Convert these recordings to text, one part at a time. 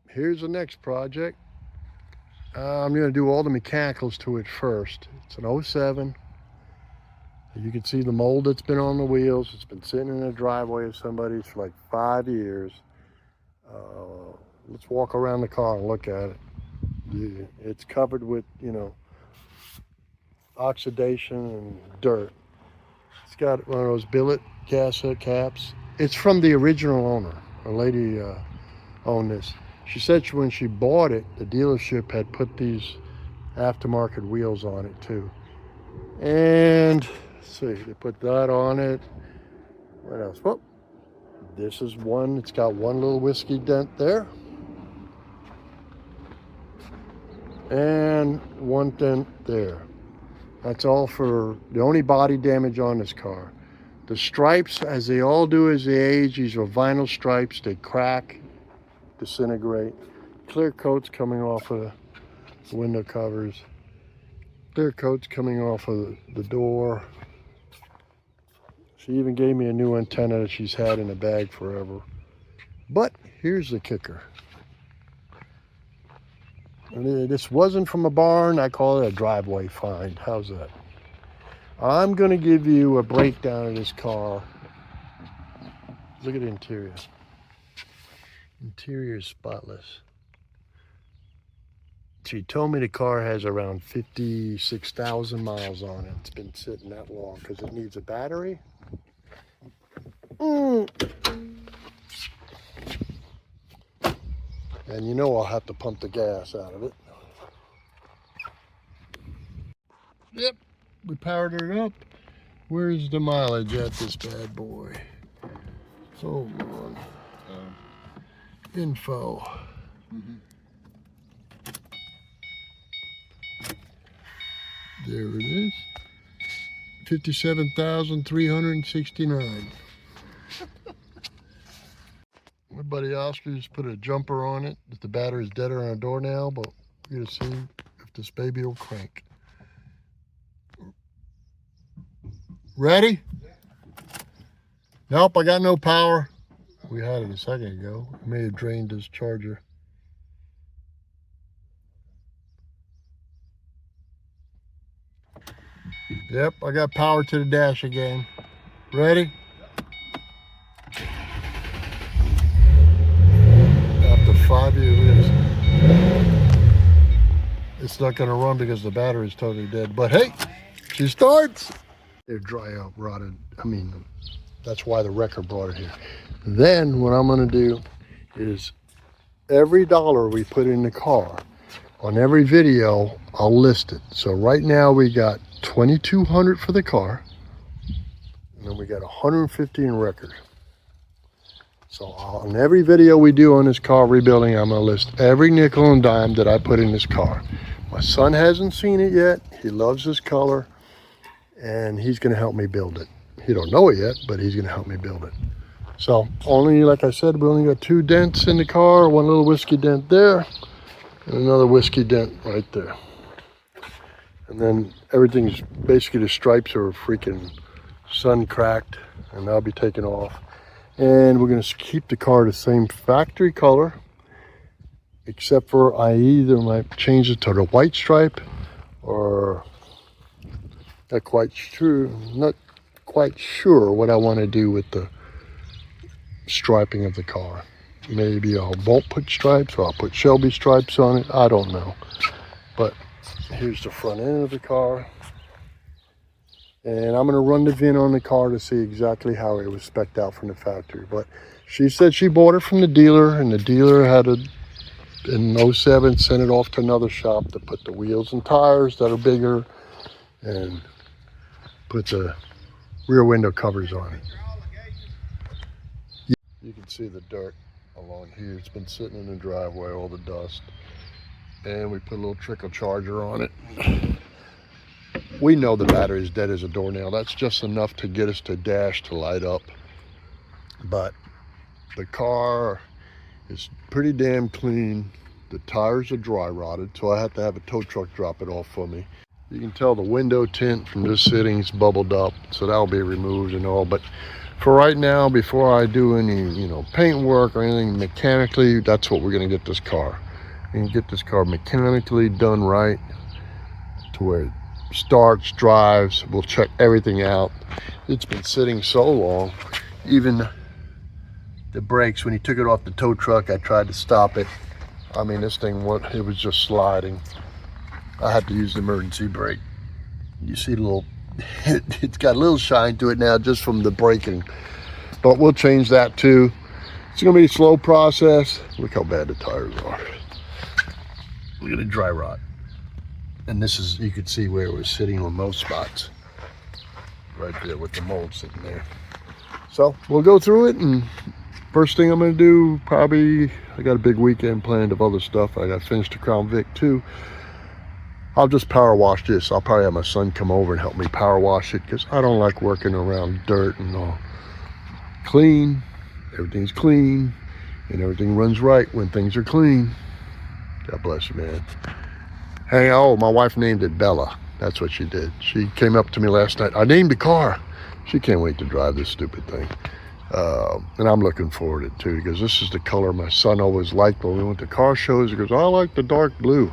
here's the next project. I'm going to do all the mechanicals to it first. It's an 07. You can see the mold that's been on the wheels. It's been sitting in the driveway of somebody's for like 5 years. Let's walk around the car and look at it. It's covered with, oxidation and dirt. It's got one of those billet gas caps. It's from the original owner. A lady owned this. She said when she bought it, the dealership had put these aftermarket wheels on it too. And let's see, they put that on it. What else? Well, this is one. It's got one little whiskey dent there. And one dent there. That's all for the only body damage on this car. The stripes, as they all do as they age, these are vinyl stripes. They crack, disintegrate. Clear coats coming off of the window covers. Clear coats coming off of the door. She even gave me a new antenna that she's had in a bag forever. But here's the kicker. This wasn't from a barn. I call it a driveway find. How's that? I'm going to give you a breakdown of this car. Look at the interior. Interior is spotless. She told me the car has around 56,000 miles on it. It's been sitting that long because it needs a battery. And you know I'll have to pump the gas out of it. Yep, we powered it up. Where's the mileage at this bad boy? Hold on. Info. There it is. 57,369. My buddy Oscar's put a jumper on it that the battery's deader on a door now, but we're gonna see if this baby will crank. Ready? Nope, I got no power. We had it a second ago. It may have drained this charger. Yep, I got power to the dash again. Ready? After 5 years, it's not going to run because the battery is totally dead. But hey, she starts. They're dry out, rotted. I mean, that's why the wrecker brought it here. Then what I'm going to do is every dollar we put in the car, on every video, I'll list it. So right now we got $2,200 for the car, and then we got $150 in record. So on every video we do on this car rebuilding, I'm going to list every nickel and dime that I put in this car. My son hasn't seen it yet. He loves this color, and he's going to help me build it. He don't know it yet, but he's going to help me build it. So only, like I said, we only got 2 dents in the car, one little whiskey dent there, and another whiskey dent right there. And then everything's basically, the stripes are freaking sun cracked, and they'll be taken off. And we're going to keep the car the same factory color, except for I either might change it to the white stripe, or not quite sure what I want to do with the striping of the car. Maybe I won't put stripes, or I'll put Shelby stripes on it. I don't know. But here's the front end of the car. And I'm going to run the VIN on the car to see exactly how it was spec'd out from the factory. But she said she bought it from the dealer, and the dealer had in 07, sent it off to another shop to put the wheels and tires that are bigger and put the rear window covers on it. You can see the dirt along here. It's been sitting in the driveway, all the dust. And we put a little trickle charger on it. We know the battery is dead as a doornail. That's just enough to get us to dash to light up. But the car is pretty damn clean. The tires are dry rotted, so I have to have a tow truck drop it off for me. You can tell the window tint from just sitting is bubbled up, so that'll be removed and all. But for right now, before I do any, paint work or anything mechanically, that's what we're gonna get this car. And get this car mechanically done right to where it starts, drives. We'll check everything out. It's been sitting so long. Even the brakes, when he took it off the tow truck, I tried to stop it. I mean, this thing, it was just sliding. I had to use the emergency brake. You see the little, it's got a little shine to it now just from the braking. But we'll change that too. It's gonna be a slow process. Look how bad the tires are. Look at the dry rot. And this is, you could see where it was sitting on most spots. Right there with the mold sitting there. So we'll go through it, and first thing I'm gonna do, probably, I got a big weekend planned of other stuff. I got to finish the Crown Vic too. I'll just power wash this. I'll probably have my son come over and help me power wash it, because I don't like working around dirt and all. Clean, everything's clean, and everything runs right when things are clean. God bless you, man. Hey, oh, my wife named it Bella. That's what she did. She came up to me last night. I named the car. She can't wait to drive this stupid thing. And I'm looking forward to it too, because this is the color my son always liked when we went to car shows. He goes, I like the dark blue.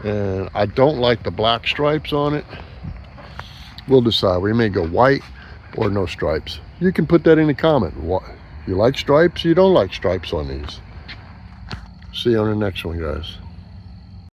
And I don't like the black stripes on it. We'll decide. We may go white or no stripes. You can put that in the comment. What, you like stripes? You don't like stripes on these? See you on the next one, guys.